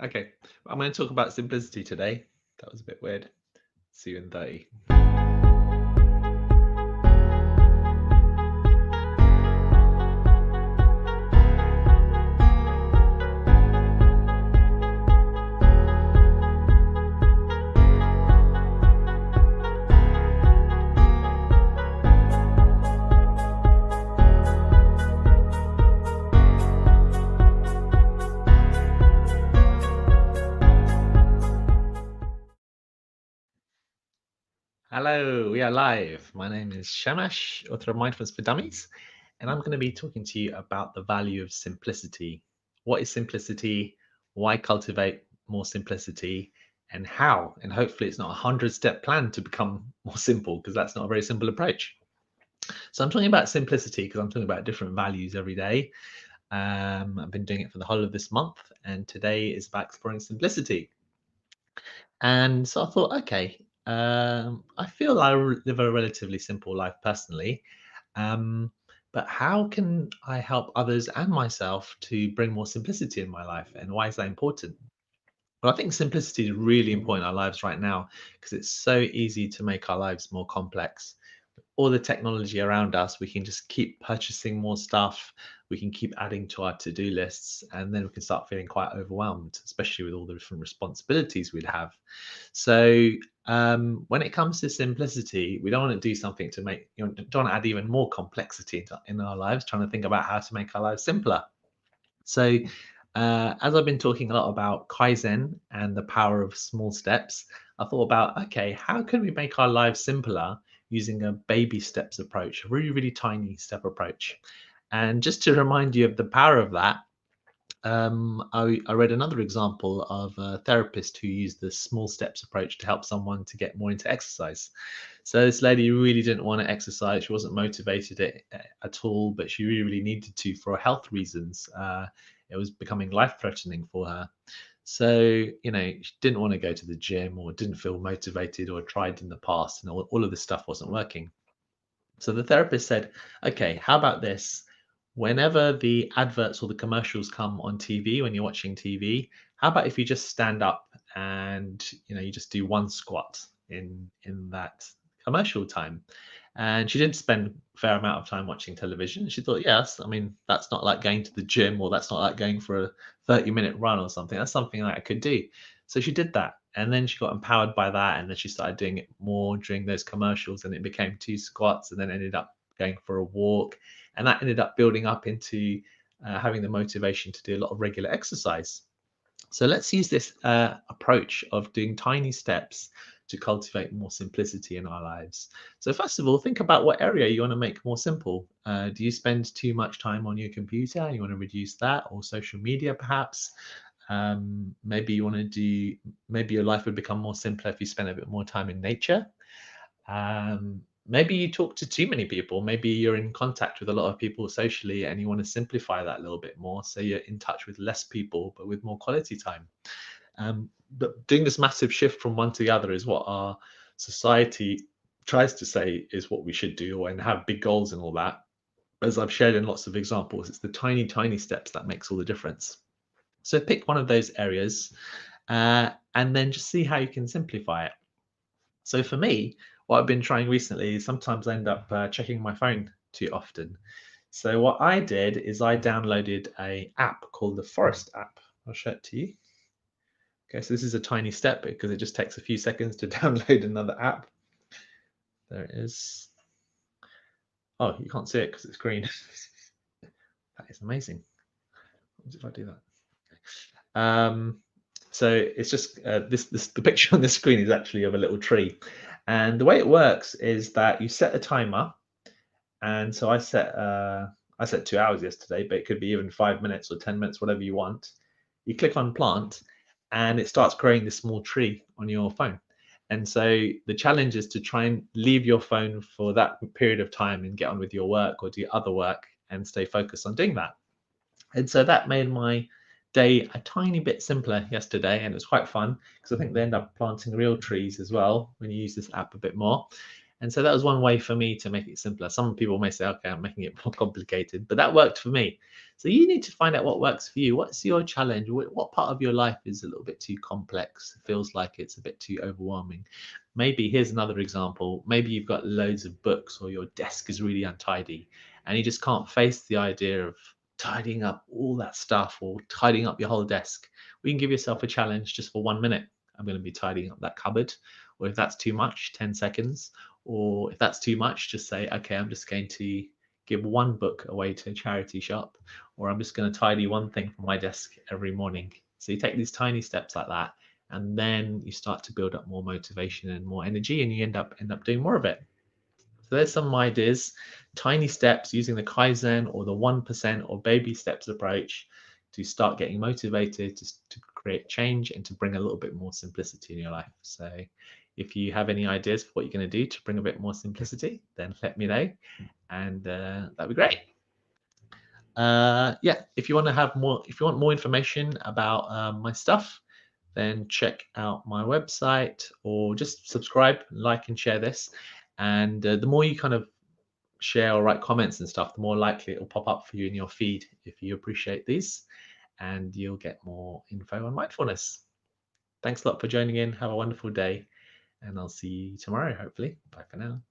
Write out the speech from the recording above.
Okay, I'm going to talk about simplicity today. That was a bit weird. See you in 30. Hello, we are live. My name is Shamash, author of Mindfulness for Dummies, and I'm going to be talking to you about the value of simplicity. What is simplicity? Why cultivate more simplicity? And how? And hopefully, it's not a 100-step plan to become more simple, because that's not a very simple approach. So, I'm talking about simplicity because I'm talking about different values every day. I've been doing it for the whole of this month, and today is about exploring simplicity. And so I thought, okay, I feel live a relatively simple life personally, um, but how can I help others and myself to bring more simplicity in my life? And why is that important? Well, I think simplicity is really important in our lives right now because it's so easy to make our lives more complex. All the technology around us, we can just keep purchasing more stuff. We can keep adding to our to-do lists, and then we can start feeling quite overwhelmed, especially with all the different responsibilities we'd have. So, when it comes to simplicity, we don't want to do something to make, don't want to add even more complexity in our lives, trying to think about how to make our lives simpler. So, as I've been talking a lot about Kaizen and the power of small steps, I thought about, okay, how can we make our lives simpler using a baby steps approach, a really, really tiny step approach? And just to remind you of the power of that, I read another example of a therapist who used the small steps approach to help someone to get more into exercise. So this lady really didn't want to exercise. She wasn't motivated at all, but she really, really needed to for health reasons. It was becoming life threatening for her. So, she didn't want to go to the gym or didn't feel motivated or tried in the past, and all of this stuff wasn't working. So the therapist said, okay, how about this? Whenever the adverts or the commercials come on TV, when you're watching TV, how about if you just stand up and you just do one squat in that commercial time? And she didn't spend a fair amount of time watching television. She thought, yes, I mean, that's not like going to the gym or that's not like going for a 30-minute run or something. That's something that I could do. So she did that. And then she got empowered by that. And then she started doing it more during those commercials. And it became two squats and then ended up going for a walk. And that ended up building up into having the motivation to do a lot of regular exercise. So let's use this approach of doing tiny steps to cultivate more simplicity in our lives. So first of all, think about what area you want to make more simple. Do you spend too much time on your computer and you want to reduce that, or social media perhaps? Maybe you want to do, maybe your life would become more simpler if you spend a bit more time in nature. Maybe you talk to too many people. Maybe you're in contact with a lot of people socially and you want to simplify that a little bit more. So you're in touch with less people, but with more quality time. But doing this massive shift from one to the other is what our society tries to say is what we should do and have big goals and all that. As I've shared in lots of examples, it's the tiny, tiny steps that makes all the difference. So pick one of those areas and then just see how you can simplify it. So for me, what I've been trying recently is sometimes I end up checking my phone too often. So what I did is I downloaded a app called the Forest app. I'll show it to you. Okay, so this is a tiny step because it just takes a few seconds to download another app. There it is. Oh, you can't see it because it's green. That is amazing. What if I do that? So it's just the picture on the screen is actually of a little tree, and the way it works is that you set a timer, and so I set 2 hours yesterday, but it could be even 5 minutes or 10 minutes, whatever you want. You click on plant, and it starts growing this small tree on your phone. And so the challenge is to try and leave your phone for that period of time and get on with your work or do other work and stay focused on doing that. And so that made my day a tiny bit simpler yesterday, and it was quite fun because I think they end up planting real trees as well when you use this app a bit more. And so that was one way for me to make it simpler. Some people may say, okay, I'm making it more complicated, but that worked for me. So you need to find out what works for you. What's your challenge? What part of your life is a little bit too complex? Feels like it's a bit too overwhelming. Maybe here's another example. Maybe you've got loads of books or your desk is really untidy and you just can't face the idea of tidying up all that stuff or tidying up your whole desk. We can give yourself a challenge just for 1 minute. I'm going to be tidying up that cupboard. Or if that's too much, 10 seconds. Or if that's too much, just say, okay, I'm just going to give one book away to a charity shop, or I'm just going to tidy one thing from my desk every morning. So you take these tiny steps like that, and then you start to build up more motivation and more energy, and you end up doing more of it. So there's some ideas, tiny steps using the Kaizen or the 1% or baby steps approach to start getting motivated, to create change and to bring a little bit more simplicity in your life. So if you have any ideas for what you're going to do to bring a bit more simplicity, then let me know, and that'd be great. Yeah, if you want to have more, if you want more information about my stuff, then check out my website or just subscribe, like, and share this. And the more you kind of share or write comments and stuff, the more likely it will pop up for you in your feed if you appreciate these, and you'll get more info on mindfulness. Thanks a lot for joining in. Have a wonderful day, and I'll see you tomorrow, hopefully. Bye for now.